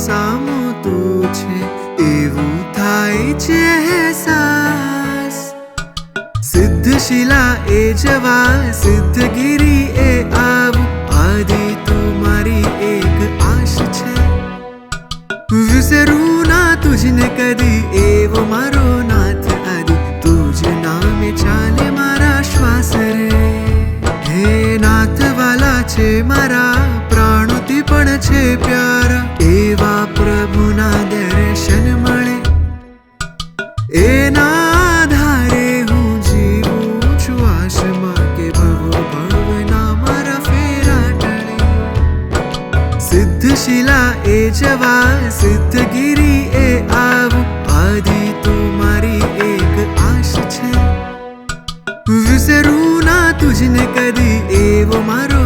સામો તું છે એવું થાય છે અહેસાસ. સિદ્ધશિલા એ જવા, સિદ્ધગીરી એ આવું, આદિ તું મારી એક આશ છે. વિસરું ના તુજને કદી, એવો મારો નાથ આદિ, તુજ નામે ચાલે મારા શ્વાસ રે. હે નાથ વાલા છે મારા, પ્રાણોથી પણ છે પ્યારા, એવા પ્રભુના દર્શન મળે, એના આધારે હું જીવું છું આશમાં કે ભવના મારા ફેરા ટળે. સિદ્ધશિલા એ જવા, સિદ્ધગીરી એ આવું, આદિ તું મારી એક આશ છે. વિસરું ના તુજને કદી, એવો મારો